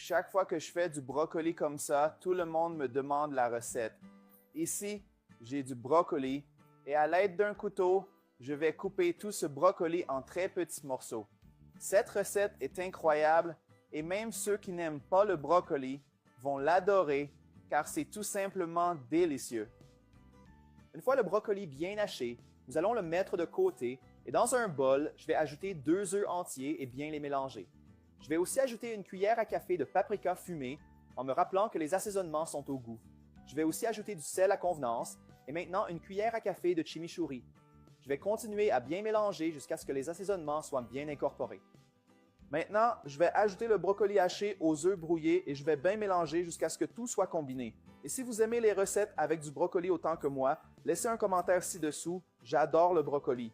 Chaque fois que je fais du brocoli comme ça, tout le monde me demande la recette. Ici, j'ai du brocoli et à l'aide d'un couteau, je vais couper tout ce brocoli en très petits morceaux. Cette recette est incroyable et même ceux qui n'aiment pas le brocoli vont l'adorer car c'est tout simplement délicieux. Une fois le brocoli bien haché, nous allons le mettre de côté et dans un bol, je vais ajouter 2 œufs entiers et bien les mélanger. Je vais aussi ajouter une cuillère à café de paprika fumé en me rappelant que les assaisonnements sont au goût. Je vais aussi ajouter du sel à convenance et maintenant une cuillère à café de chimichurri. Je vais continuer à bien mélanger jusqu'à ce que les assaisonnements soient bien incorporés. Maintenant, je vais ajouter le brocoli haché aux œufs brouillés et je vais bien mélanger jusqu'à ce que tout soit combiné. Et si vous aimez les recettes avec du brocoli autant que moi, laissez un commentaire ci-dessous, j'adore le brocoli.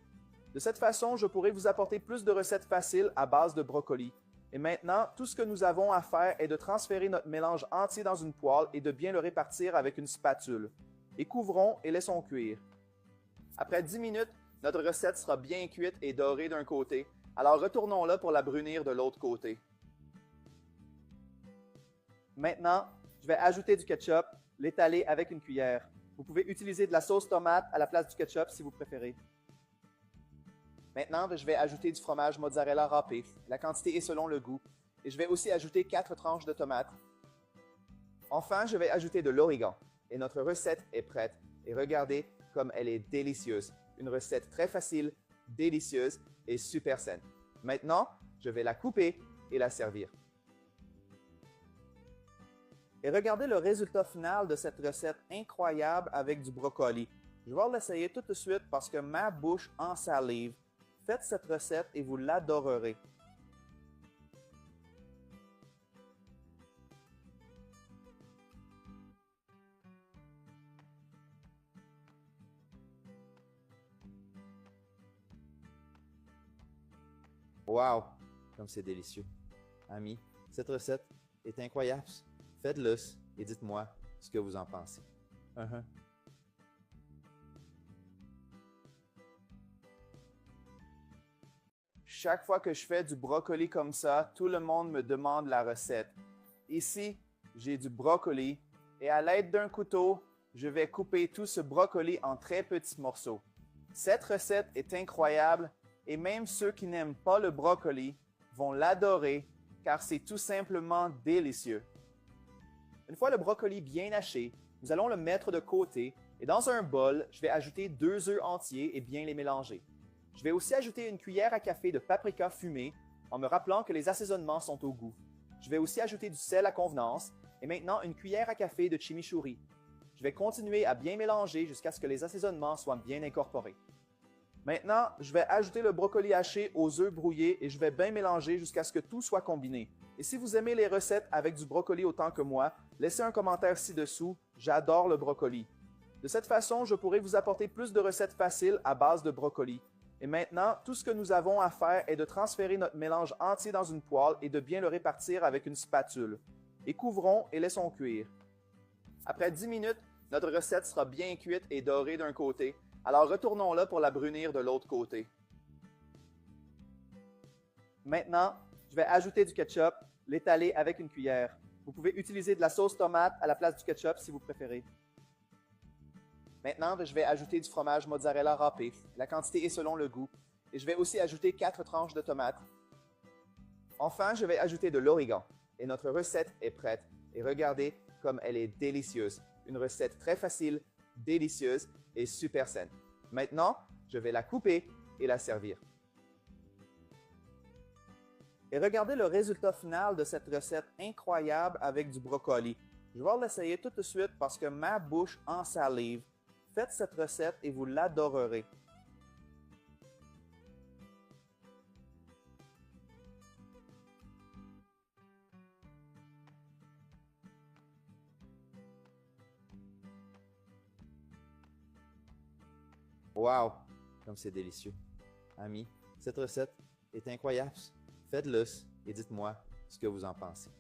De cette façon, je pourrai vous apporter plus de recettes faciles à base de brocoli. Et maintenant, tout ce que nous avons à faire est de transférer notre mélange entier dans une poêle et de bien le répartir avec une spatule. Et couvrons et laissons cuire. Après 10 minutes, notre recette sera bien cuite et dorée d'un côté, alors retournons-la pour la brunir de l'autre côté. Maintenant, je vais ajouter du ketchup, l'étaler avec une cuillère. Vous pouvez utiliser de la sauce tomate à la place du ketchup si vous préférez. Maintenant, je vais ajouter du fromage mozzarella râpé. La quantité est selon le goût. Et je vais aussi ajouter 4 tranches de tomates. Enfin, je vais ajouter de l'origan. Et notre recette est prête. Et regardez comme elle est délicieuse. Une recette très facile, délicieuse et super saine. Maintenant, je vais la couper et la servir. Et regardez le résultat final de cette recette incroyable avec du brocoli. Je vais l'essayer tout de suite parce que ma bouche en salive. Faites cette recette et vous l'adorerez. Wow, comme c'est délicieux. Amis, cette recette est incroyable. Faites-le et dites-moi ce que vous en pensez. Chaque fois que je fais du brocoli comme ça, tout le monde me demande la recette. Ici, j'ai du brocoli et à l'aide d'un couteau, je vais couper tout ce brocoli en très petits morceaux. Cette recette est incroyable et même ceux qui n'aiment pas le brocoli vont l'adorer car c'est tout simplement délicieux. Une fois le brocoli bien haché, nous allons le mettre de côté et dans un bol, je vais ajouter 2 œufs entiers et bien les mélanger. Je vais aussi ajouter une cuillère à café de paprika fumé en me rappelant que les assaisonnements sont au goût. Je vais aussi ajouter du sel à convenance et maintenant une cuillère à café de chimichurri. Je vais continuer à bien mélanger jusqu'à ce que les assaisonnements soient bien incorporés. Maintenant, je vais ajouter le brocoli haché aux œufs brouillés et je vais bien mélanger jusqu'à ce que tout soit combiné. Et si vous aimez les recettes avec du brocoli autant que moi, laissez un commentaire ci-dessous, j'adore le brocoli. De cette façon, je pourrai vous apporter plus de recettes faciles à base de brocoli. Et maintenant, tout ce que nous avons à faire est de transférer notre mélange entier dans une poêle et de bien le répartir avec une spatule. Et couvrons et laissons cuire. Après 10 minutes, notre recette sera bien cuite et dorée d'un côté, alors retournons-la pour la brunir de l'autre côté. Maintenant, je vais ajouter du ketchup, l'étaler avec une cuillère. Vous pouvez utiliser de la sauce tomate à la place du ketchup si vous préférez. Maintenant, je vais ajouter du fromage mozzarella râpé. La quantité est selon le goût. Et je vais aussi ajouter 4 tranches de tomates. Enfin, je vais ajouter de l'origan. Et notre recette est prête. Et regardez comme elle est délicieuse. Une recette très facile, délicieuse et super saine. Maintenant, je vais la couper et la servir. Et regardez le résultat final de cette recette incroyable avec du brocoli. Je vais l'essayer tout de suite parce que ma bouche en salive. Faites cette recette et vous l'adorerez. Wow, comme c'est délicieux. Amis, cette recette est incroyable. Faites-le et dites-moi ce que vous en pensez.